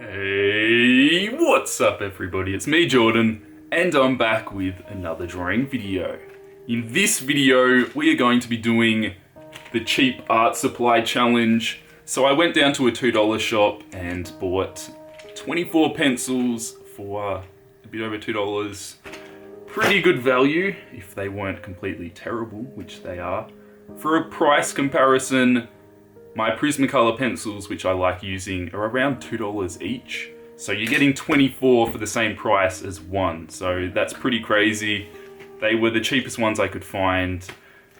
Hey, what's up everybody? It's me, Jordan, and I'm back with another drawing video. In this video, we are going to be doing the cheap art supply challenge. So I went down to a $2 shop and bought 24 pencils for a bit over $2. Pretty good value, if they weren't completely terrible, which they are. For a price comparison, my Prismacolor pencils, which I like using, are around $2 each. So you're getting 24 for the same price as one. So that's pretty crazy. They were the cheapest ones I could find.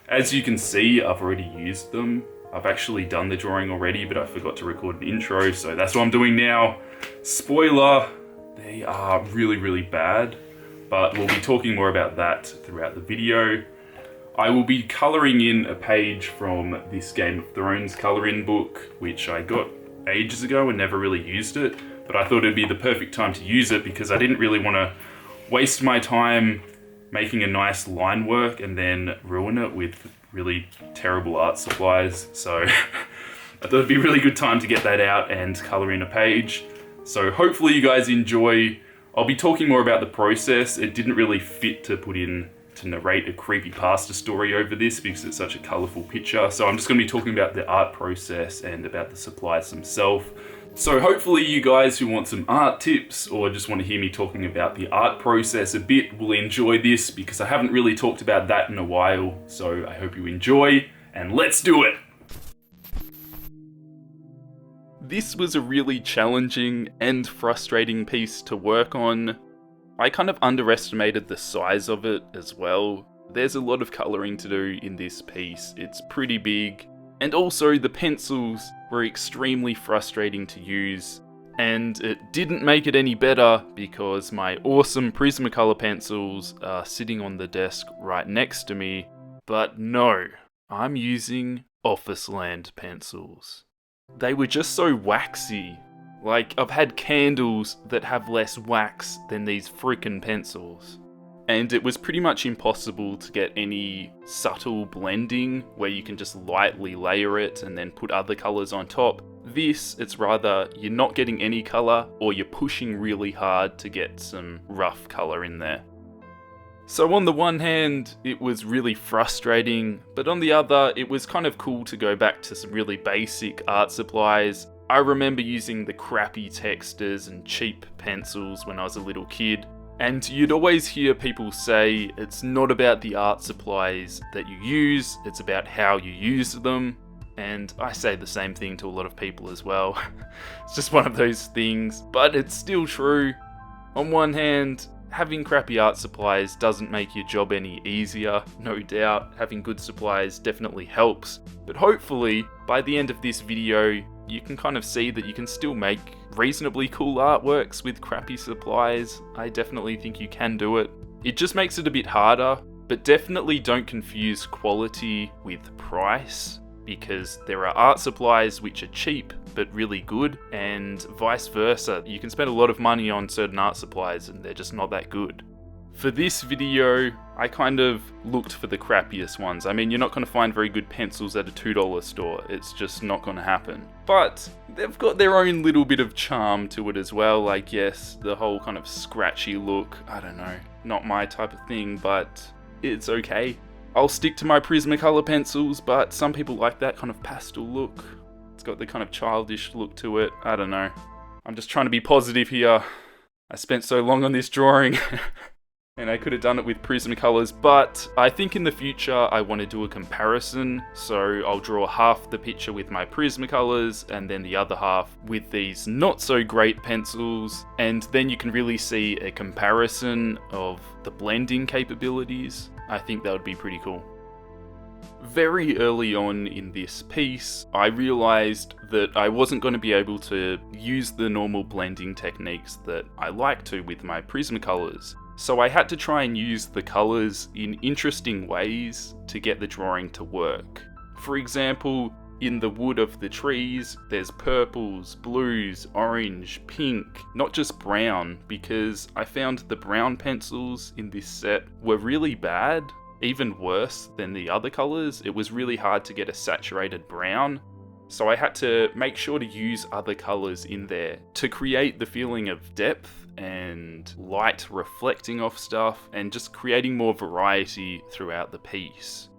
As you can see, I've already used them. I've actually done the drawing already, but I forgot to record an intro, so that's what I'm doing now. Spoiler, they are really, really bad, but we'll be talking more about that throughout the video. I will be colouring in a page from this Game of Thrones colouring book, which I got ages ago and never really used it, but I thought it'd be the perfect time to use it because I didn't really want to waste my time making a nice line work and then ruin it with really terrible art supplies. So I thought it'd be a really good time to get that out and colour in a page. So hopefully you guys enjoy. I'll be talking more about the process. It didn't really fit to put in to narrate a creepypasta story over this because it's such a colourful picture. So I'm just going to be talking about the art process and about the supplies themselves. So hopefully you guys who want some art tips or just want to hear me talking about the art process a bit will enjoy this because I haven't really talked about that in a while. So I hope you enjoy, and let's do it! This was a really challenging and frustrating piece to work on. I kind of underestimated the size of it as well. There's a lot of colouring to do in this piece. It's pretty big. And also the pencils were extremely frustrating to use. And it didn't make it any better because my awesome Prismacolor pencils are sitting on the desk right next to me. But no, I'm using Office Land pencils. They were just so waxy. Like, I've had candles that have less wax than these frickin' pencils. And it was pretty much impossible to get any subtle blending where you can just lightly layer it and then put other colours on top. This, it's rather you're not getting any colour or you're pushing really hard to get some rough colour in there. So on the one hand, it was really frustrating, but on the other, it was kind of cool to go back to some really basic art supplies. I remember using the crappy textures and cheap pencils when I was a little kid, and you'd always hear people say it's not about the art supplies that you use, it's about how you use them, and I say the same thing to a lot of people as well. It's just one of those things, but it's still true. On one hand, having crappy art supplies doesn't make your job any easier, no doubt. Having good supplies definitely helps, but hopefully by the end of this video, you can kind of see that you can still make reasonably cool artworks with crappy supplies. I definitely think you can do it. It just makes it a bit harder, but definitely don't confuse quality with price, because there are art supplies which are cheap but really good, and vice versa. You can spend a lot of money on certain art supplies and they're just not that good. For this video, I kind of looked for the crappiest ones. I mean, you're not going to find very good pencils at a $2 store. It's just not going to happen. But they've got their own little bit of charm to it as well, I guess. The whole kind of scratchy look, I don't know, not my type of thing, but it's okay. I'll stick to my Prismacolor pencils, but some people like that kind of pastel look. It's got the kind of childish look to it. I don't know. I'm just trying to be positive here. I spent so long on this drawing. And I could have done it with Prismacolors, but I think in the future I want to do a comparison, so I'll draw half the picture with my Prismacolors and then the other half with these not so great pencils, and then you can really see a comparison of the blending capabilities. I think that would be pretty cool. Very early on in this piece, I realised that I wasn't going to be able to use the normal blending techniques that I like to with my Prismacolors. So I had to try and use the colours in interesting ways to get the drawing to work. For example, in the wood of the trees, there's purples, blues, orange, pink, not just brown, because I found the brown pencils in this set were really bad, even worse than the other colours. It was really hard to get a saturated brown. So I had to make sure to use other colours in there to create the feeling of depth and light reflecting off stuff and just creating more variety throughout the piece.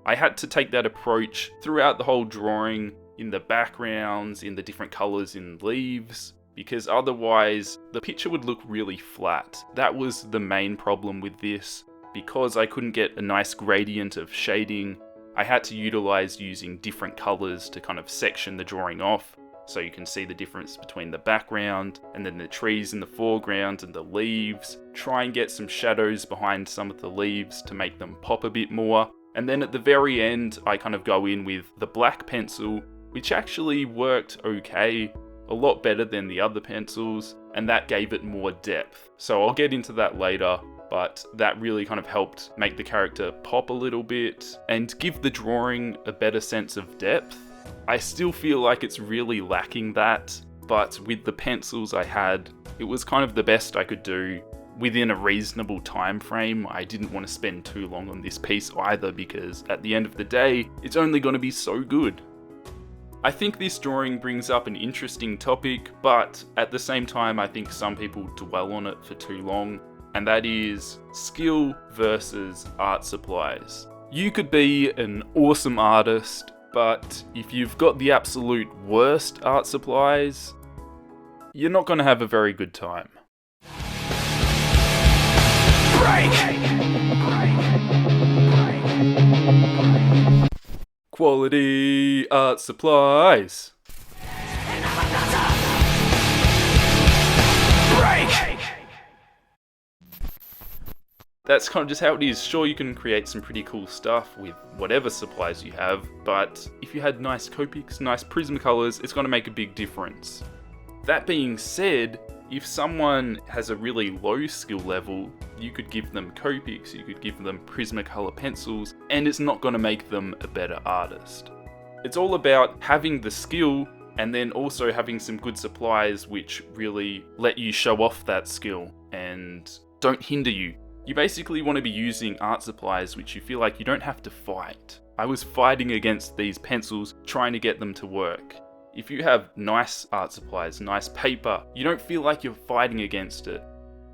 I had to take that approach throughout the whole drawing, in the backgrounds, in the different colours in leaves, because otherwise the picture would look really flat. That was the main problem with this. Because I couldn't get a nice gradient of shading, I had to utilise using different colours to kind of section the drawing off, so you can see the difference between the background and then the trees in the foreground and the leaves. Try and get some shadows behind some of the leaves to make them pop a bit more. And then at the very end, I kind of go in with the black pencil, which actually worked okay, a lot better than the other pencils, and that gave it more depth. So I'll get into that later, but that really kind of helped make the character pop a little bit and give the drawing a better sense of depth. I still feel like it's really lacking that, but with the pencils I had, it was kind of the best I could do within a reasonable time frame. I didn't want to spend too long on this piece either, because at the end of the day, it's only going to be so good. I think this drawing brings up an interesting topic, but at the same time I think some people dwell on it for too long, and that is skill versus art supplies. You could be an awesome artist, but if you've got the absolute worst art supplies, you're not going to have a very good time. Quality art supplies. That's kind of just how it is. Sure, you can create some pretty cool stuff with whatever supplies you have, but if you had nice Copics, nice Prismacolours, it's going to make a big difference. That being said, if someone has a really low skill level, you could give them Copics, you could give them Prismacolor pencils, and it's not going to make them a better artist. It's all about having the skill and then also having some good supplies which really let you show off that skill and don't hinder you. You basically want to be using art supplies which you feel like you don't have to fight. I was fighting against these pencils, trying to get them to work. If you have nice art supplies, nice paper, you don't feel like you're fighting against it.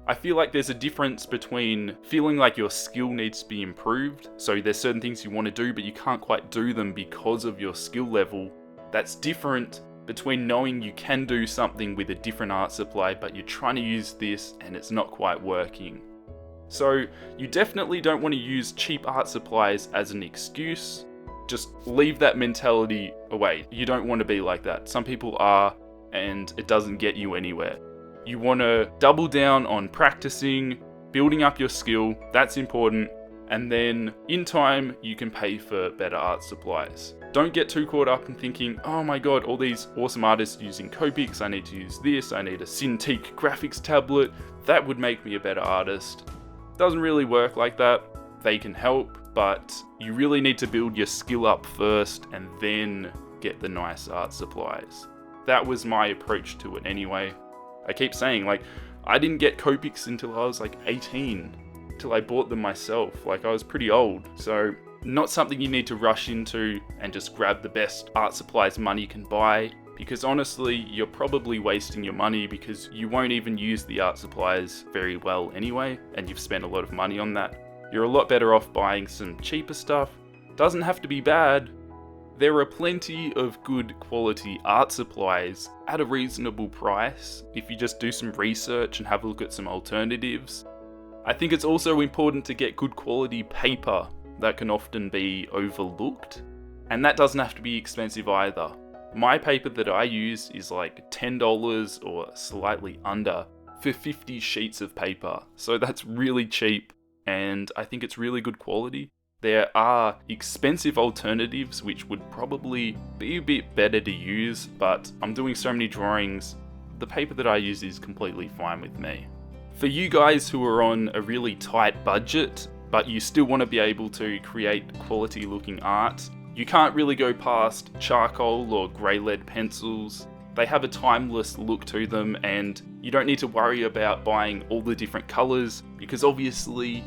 I feel like there's a difference between feeling like your skill needs to be improved, so there's certain things you want to do but you can't quite do them because of your skill level. That's different between knowing you can do something with a different art supply but you're trying to use this and it's not quite working. So you definitely don't want to use cheap art supplies as an excuse. Just leave that mentality away. You don't want to be like that. Some people are, and it doesn't get you anywhere. You want to double down on practicing, building up your skill, that's important, and then in time you can pay for better art supplies. Don't get too caught up in thinking, oh my god, all these awesome artists using Copics, I need to use this, I need a Cintiq graphics tablet, that would make me a better artist. Doesn't really work like that. They can help, but you really need to build your skill up first and then get the nice art supplies. That was my approach to it anyway. I keep saying, like, I didn't get Copics until I was like 18, till I bought them myself. Like, I was pretty old, so not something you need to rush into and just grab the best art supplies money can buy, because honestly, you're probably wasting your money because you won't even use the art supplies very well anyway, and you've spent a lot of money on that. You're a lot better off buying some cheaper stuff. Doesn't have to be bad. There are plenty of good quality art supplies at a reasonable price if you just do some research and have a look at some alternatives. I think it's also important to get good quality paper. That can often be overlooked, and that doesn't have to be expensive either. My paper that I use is like $10 or slightly under for 50 sheets of paper, so that's really cheap. And I think it's really good quality. There are expensive alternatives which would probably be a bit better to use, but I'm doing so many drawings, the paper that I use is completely fine with me. For you guys who are on a really tight budget, but you still want to be able to create quality looking art, you can't really go past charcoal or grey lead pencils. They have a timeless look to them, and you don't need to worry about buying all the different colours, because obviously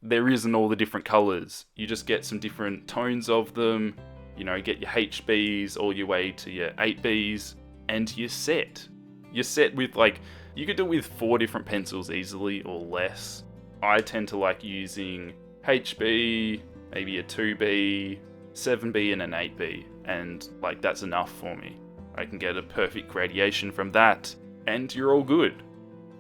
there isn't all the different colours. You just get some different tones of them, You know, get your HBs all your way to your 8Bs, and you're set. You're set with, like, you could do it with 4 different pencils easily or less. I tend to like using HB, maybe a 2B, 7B, and an 8B, and like that's enough for me. I can get a perfect gradation from that, and you're all good.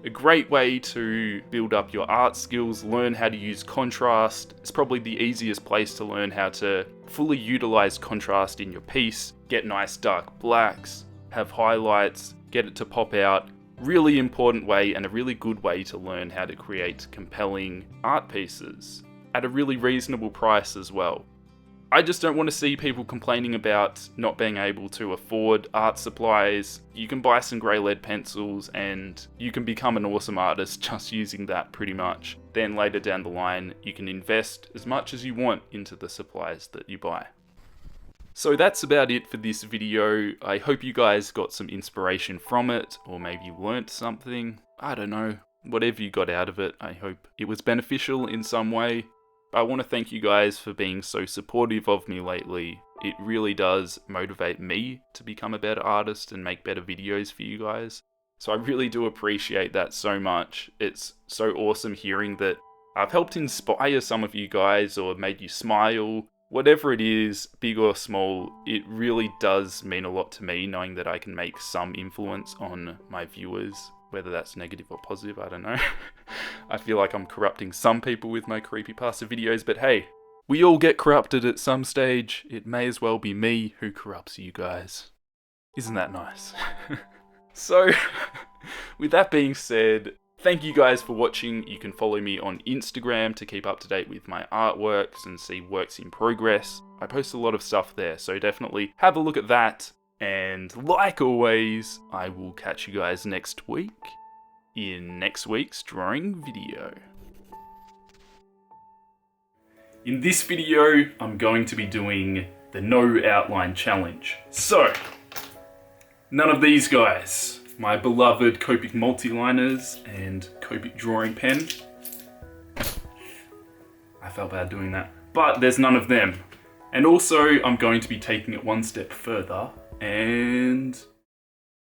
A great way to build up your art skills, learn how to use contrast. It's probably the easiest place to learn how to fully utilize contrast in your piece, get nice dark blacks, have highlights, get it to pop out. Really important way and a really good way to learn how to create compelling art pieces at a really reasonable price as well. I just don't want to see people complaining about not being able to afford art supplies. You can buy some grey lead pencils and you can become an awesome artist just using that pretty much. Then later down the line, you can invest as much as you want into the supplies that you buy. So that's about it for this video. I hope you guys got some inspiration from it, or maybe learnt something. I don't know. Whatever you got out of it, I hope it was beneficial in some way. I want to thank you guys for being so supportive of me lately. It really does motivate me to become a better artist and make better videos for you guys. So I really do appreciate that so much. It's so awesome hearing that I've helped inspire some of you guys or made you smile. Whatever it is, big or small, it really does mean a lot to me knowing that I can make some influence on my viewers. Whether that's negative or positive, I don't know. I feel like I'm corrupting some people with my creepypasta videos, but hey, we all get corrupted at some stage. It may as well be me who corrupts you guys. Isn't that nice? So, with that being said, thank you guys for watching. You can follow me on Instagram to keep up to date with my artworks and see works in progress. I post a lot of stuff there, so definitely have a look at that. And like always, I will catch you guys next week in next week's drawing video. In this video, I'm going to be doing the no outline challenge. So, none of these guys. My beloved Copic Multiliners and Copic drawing pen. I felt bad doing that. But there's none of them. And also, I'm going to be taking it one step further and